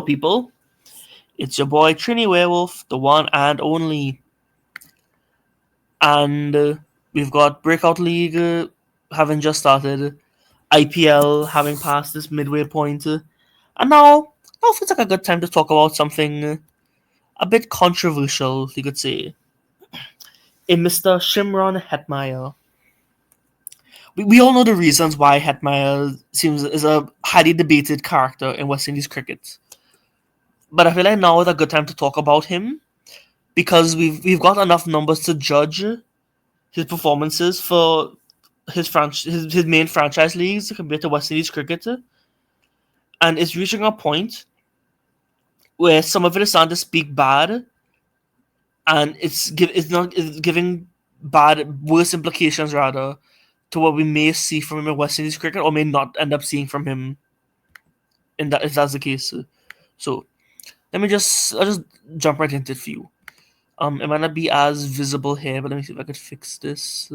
people. It's your boy Trini Werewolf, the one and only. And we've got Breakout League having just started, IPL having passed this midway point, and now feels like a good time to talk about something a bit controversial, you could say. In Mr. Shimron Hetmyer. We all know the reasons why Hetmyer seems is a highly debated character in West Indies cricket. But I feel like now is a good time to talk about him because we've got enough numbers to judge his performances for his main franchise leagues compared to West Indies cricket, and it's reaching a point where some of it is starting to speak bad, and it's giving worse implications rather to what we may see from him in West Indies cricket, or may not end up seeing from him in that if that's the case. So I'll just jump right into it for you. It might not be as visible here, but let me see if I could fix this.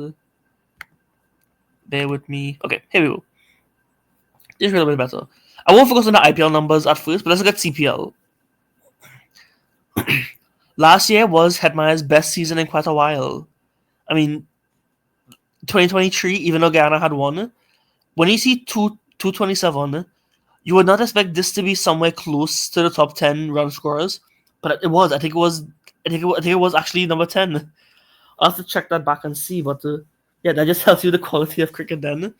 Bear with me. Okay, here we go. This is a little bit better. I won't focus on the IPL numbers at first, but let's look at CPL. Last year was Hetmyer's best season in quite a while. I mean, 2023, even though Guyana had won, when you see 227, you would not expect this to be somewhere close to the top 10 run scorers, but it was. I think it was actually number 10. I'll have to check that back and see, but yeah, that just tells you the quality of cricket then.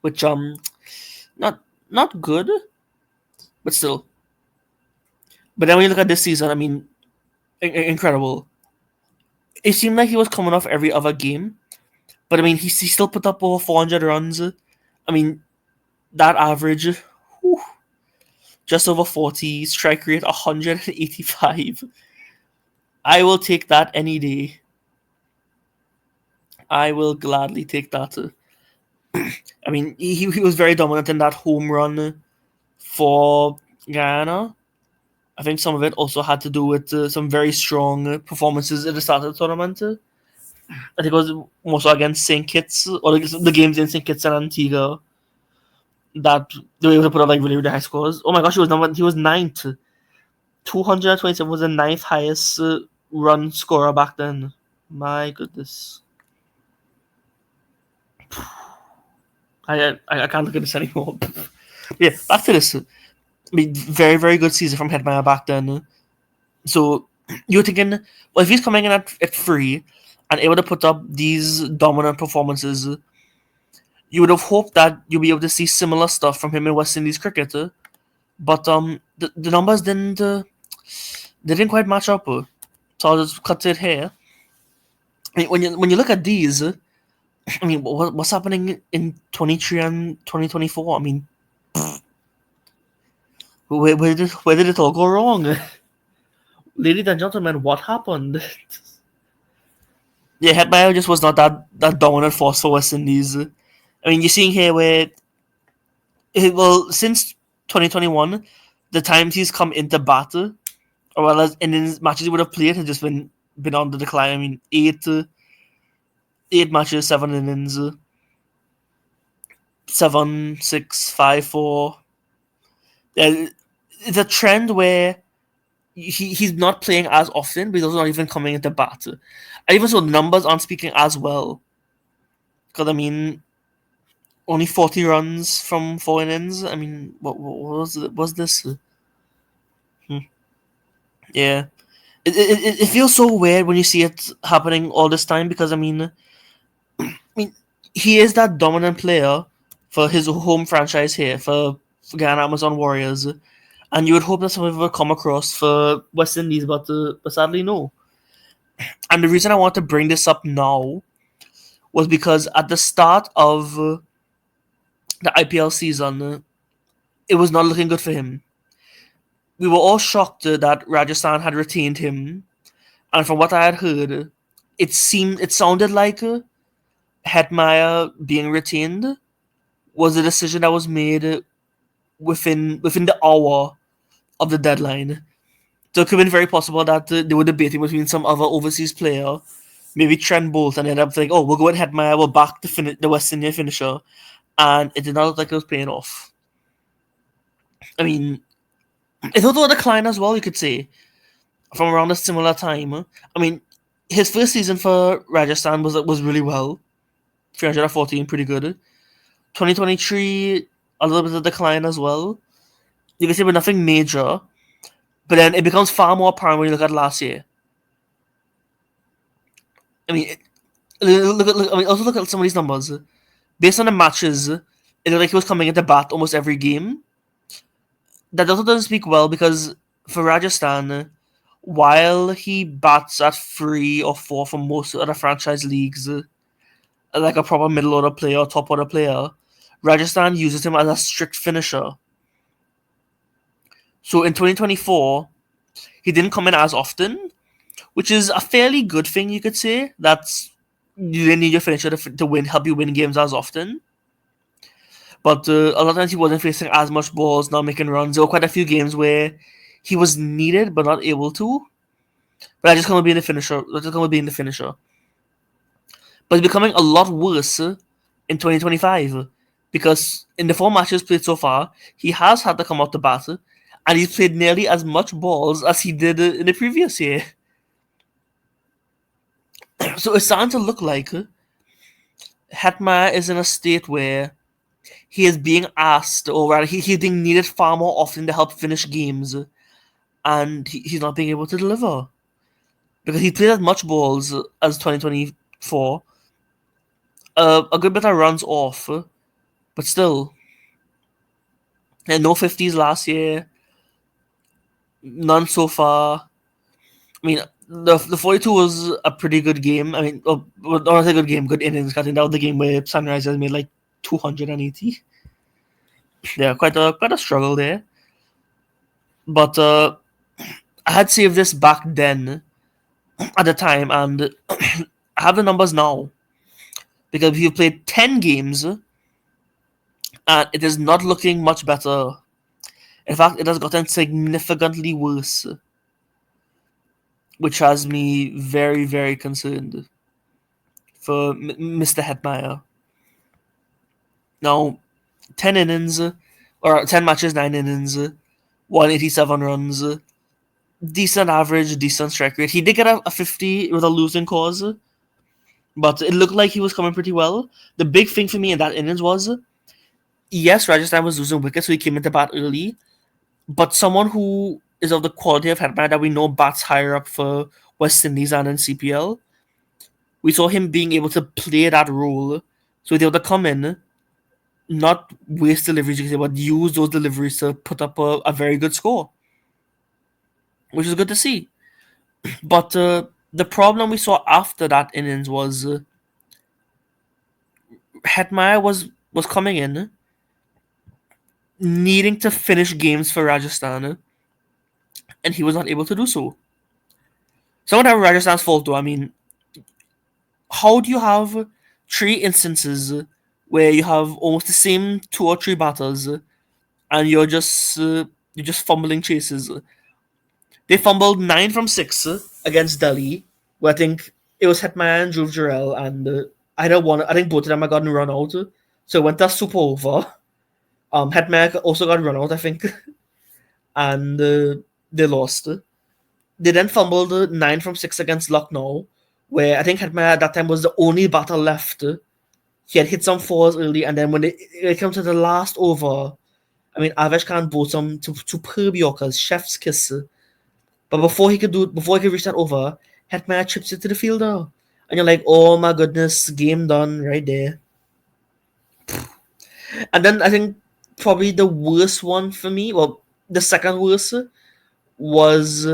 Which not good, but still. But then when you look at this season, I mean, incredible. It seemed like he was coming off every other game, but I mean, he still put up over 400 runs. I mean, that average, whew, just over 40, strike rate 185. I will take that any day. I will gladly take that. I mean, he was very dominant in that home run for Guyana. I think some of it also had to do with some very strong performances at the start of the tournament. I think it was mostly against St. Kitts, or the games in St. Kitts and Antigua, that they were able to put up like really, really high scores. Oh my gosh, he was ninth. 227 was the ninth highest run scorer back then. My goodness. I can't look at this anymore. Yeah, back to this. I mean, very, very good season from Hetmyer back then. So you're thinking, well, if he's coming in at 3 and able to put up these dominant performances, you would have hoped that you'll be able to see similar stuff from him in West Indies cricket. But the numbers didn't quite match up. So I'll just cut it here. I mean, when you look at these, I mean, what's happening in 23 and 2024? I mean, where did it all go wrong? Ladies and gentlemen, what happened? Yeah, Hetmyer just was not that dominant force for West Indies. I mean, you're seeing here where, since 2021, the times he's come into battle, or well as in his matches he would have played, has just been on the decline. I mean, 8 matches, 7 innings, 7, 6, 5, 4. It's a trend where he's not playing as often, but he's also not even coming into bat. And even so, numbers aren't speaking as well. Because, I mean, only 40 runs from 4 innings. I mean, what was this? Yeah. It feels so weird when you see it happening all this time because, I mean, he is that dominant player for his home franchise here, for Guyana Amazon Warriors. And you would hope that some of it would come across for West Indies, but sadly, no. And the reason I want to bring this up now was because at the start of the IPL season, it was not looking good for him. We were all shocked that Rajasthan had retained him. And from what I had heard, it sounded like Hetmyer being retained was a decision that was made within the hour of the deadline. So it could have been very possible that they were debating between some other overseas player, maybe Trent Bolt, and ended up like, oh, we'll go with Hetmyer, we'll back the West Indian finisher. And it did not look like it was paying off. I mean, it's also a decline as well, you could say, from around a similar time. I mean, his first season for Rajasthan was really well. 314, pretty good. 2023, a little bit of decline as well. You can say, but nothing major. But then it becomes far more apparent when you look at last year. I mean, also look at some of these numbers. Based on the matches, it looked like he was coming into bat almost every game. That also doesn't speak well because for Rajasthan, while he bats at 3 or 4 for most other franchise leagues, like a proper middle order player or top order player, Rajasthan uses him as a strict finisher. So in 2024, he didn't come in as often, which is a fairly good thing, you could say. That's you didn't need your finisher to win, help you win games as often. But a lot of times he wasn't facing as much balls, not making runs. There were quite a few games where he was needed but not able to. But I just can't be in the finisher. I just can't be in the finisher. But it's becoming a lot worse in 2025 because in the 4 matches played so far, he has had to come out to bat, and he's played nearly as much balls as he did in the previous year. So it's starting to look like Hetmyer is in a state where he is being asked, or rather, he's being needed far more often to help finish games, and he's not being able to deliver because he played as much balls as 2024. A good bit of runs off, but still, and no 50s last year, none so far. I mean, the 42 was a pretty good game. I mean, not a good game, good innings. I think that was the game where Sunrisers made like 280. Yeah, quite a struggle there. But I had saved this back then at the time, and I have the numbers now because we've played 10 games, and it is not looking much better. In fact, it has gotten significantly worse, which has me very, very concerned for Mr. Hetmyer. Now, 10 innings, or 10 matches, 9 innings, 187 runs, decent average, decent strike rate. He did get a 50 with a losing cause, but it looked like he was coming pretty well. The big thing for me in that innings was, yes, Rajasthan was losing wickets, so he came into bat early, but someone who is of the quality of Hetmyer that we know bats higher up for West Indies and in CPL, we saw him being able to play that role. So he was able to come in, not waste deliveries, but use those deliveries to put up a very good score, which is good to see. But the problem we saw after that innings was Hetmyer was coming in, needing to finish games for Rajasthan, and he was not able to do so. Some of that Rajasthan's fault, though. I mean, how do you have 3 instances where you have almost the same 2 or 3 batters, and you're just fumbling chases? They fumbled 9 from 6 against Delhi, where I think it was Hetman and Dhruv Jurel, and either one. I think both of them had gotten run out, so it went a super over. Hetman also got run out, I think, and they lost. They then fumbled 9 from 6 against Lucknow, where I think Hetman at that time was the only batter left. He had hit some fours early, and then when it came to the last over, I mean, Avesh Khan bowled some superb Yorkers, chef's kiss. But before he could reach that over, Hetmyer chips it to the fielder. And you're like, oh my goodness, game done right there. And then I think probably the worst one for me, well, the second worst was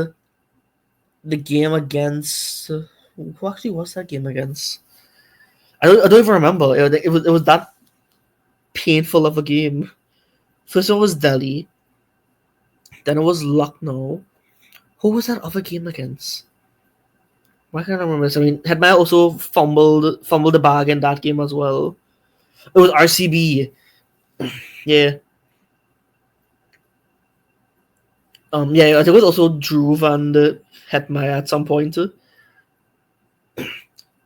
the game against. Who actually was that game against? I don't even remember. It was that painful of a game. First one was Delhi. Then it was Lucknow. Who was that other game against? Why can't I remember this? I mean, Hetmyer also fumbled the bag in that game as well. It was RCB. Yeah. Yeah, I think it was also Dhruv and Hetmyer at some point.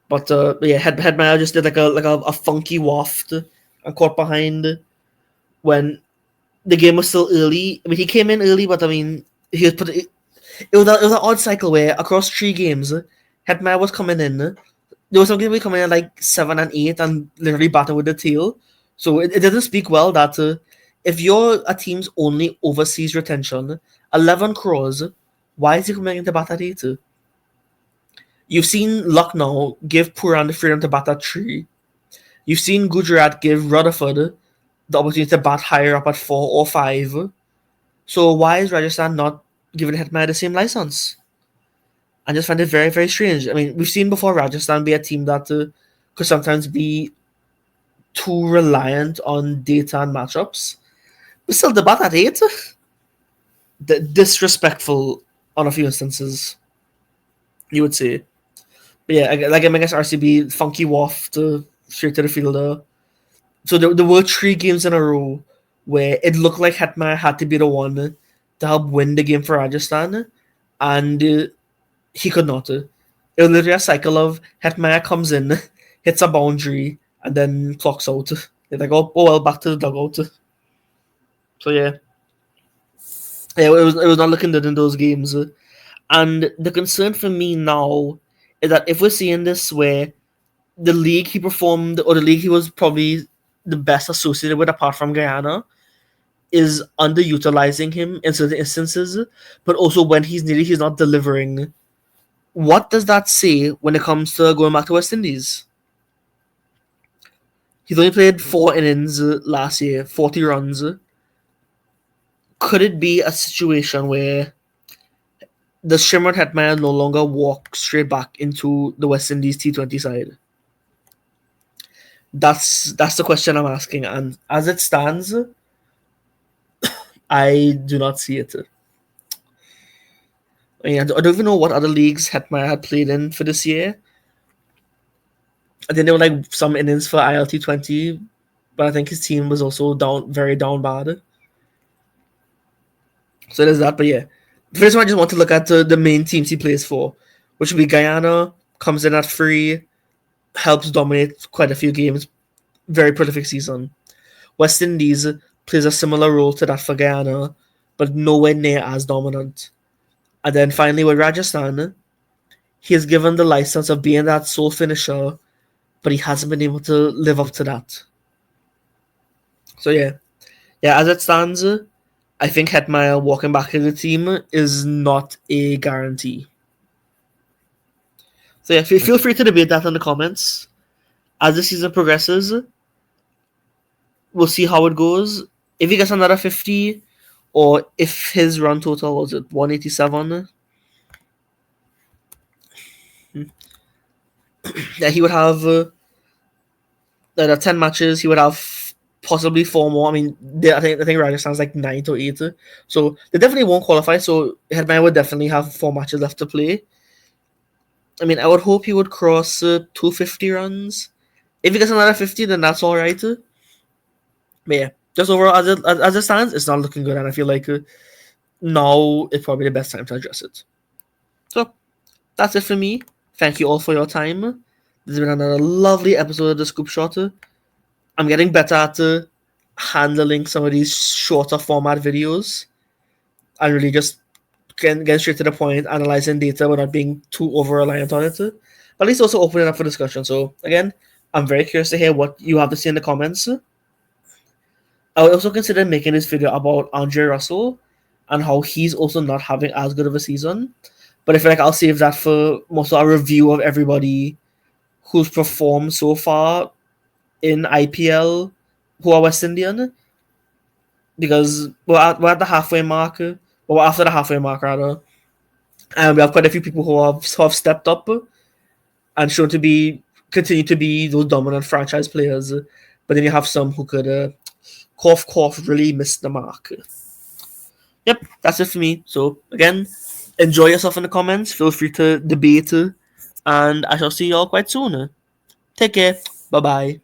But yeah, Hetmyer just did like a funky waft and caught behind when the game was still early. I mean, he came in early, but I mean, he was put. It was an odd cycle where across 3 games, Hetmyer was coming in. There was some games coming in like 7 and 8 and literally batting with the tail. So it doesn't speak well that if you're a team's only overseas retention, 11 crores, why is he coming in to bat at 8? You've seen Lucknow give Puran the freedom to bat at 3. You've seen Gujarat give Rutherford the opportunity to bat higher up at 4 or 5. So why is Rajasthan not giving Hetmyer the same license? I just find it very, very strange. I mean, we've seen before Rajasthan be a team that could sometimes be too reliant on data and matchups. But still, the bat at 8? Disrespectful on a few instances, you would say. But yeah, like against RCB, funky waft straight to the fielder. So there were 3 games in a row where it looked like Hetmyer had to be the one to help win the game for Rajasthan, and he could not. It was literally a cycle of Hetmyer comes in, hits a boundary, and then clocks out. They're like, oh well, back to the dugout. So yeah, it was not looking good in those games. And the concern for me now is that if we're seeing this where the league he performed, or the league he was probably the best associated with apart from Guyana, is underutilizing him in certain instances, but also when he's needed, he's not delivering. What does that say when it comes to going back to West Indies? He's only played 4 innings last year, 40 runs. Could it be a situation where the Shimron Hetmyer no longer walk straight back into the West Indies T20 side? That's the question I'm asking, and as it stands, I do not see it. I mean, I don't even know what other leagues Hetmyer had played in for this year. I think there were like some innings for ILT20, but I think his team was also very down bad. So there's that. But yeah, first one I just want to look at the main teams he plays for, which would be Guyana. Comes in at 3, helps dominate quite a few games. Very prolific season. West Indies plays a similar role to that for Guyana, but nowhere near as dominant. And then finally with Rajasthan, he is given the license of being that sole finisher, but he hasn't been able to live up to that. So yeah, as it stands, I think Hetmyer walking back in the team is not a guarantee. So yeah, feel free to debate that in the comments. As the season progresses, we'll see how it goes. If he gets another 50, or if his run total was at 187, yeah, he would have 10 matches. He would have possibly 4 more. I mean, I think Rajasthan's like 9 to 8, so they definitely won't qualify. So Hetmyer would definitely have 4 matches left to play. I mean, I would hope he would cross 250 runs. If he gets another 50, then that's all right. But yeah, just overall, as it stands, it's not looking good, and I feel like now is probably the best time to address it. So that's it for me. Thank you all for your time. This has been another lovely episode of the Scoop Shot. I'm getting better at handling some of these shorter format videos and really just getting straight to the point, analyzing data without being too over reliant on it. But at least also opening up for discussion. So again, I'm very curious to hear what you have to say in the comments. I would also consider making this video about Andre Russell and how he's also not having as good of a season. But I feel like I'll save that for most of a review of everybody who's performed so far in IPL who are West Indian. Because we're at the halfway mark, or after the halfway mark rather, and we have quite a few people who have stepped up and shown to continue to be those dominant franchise players. But then you have some who could cough really miss the mark. Yep, that's it for me. So again, enjoy yourself in the comments. Feel free to debate, and I shall see you all quite soon. Take care. Bye bye.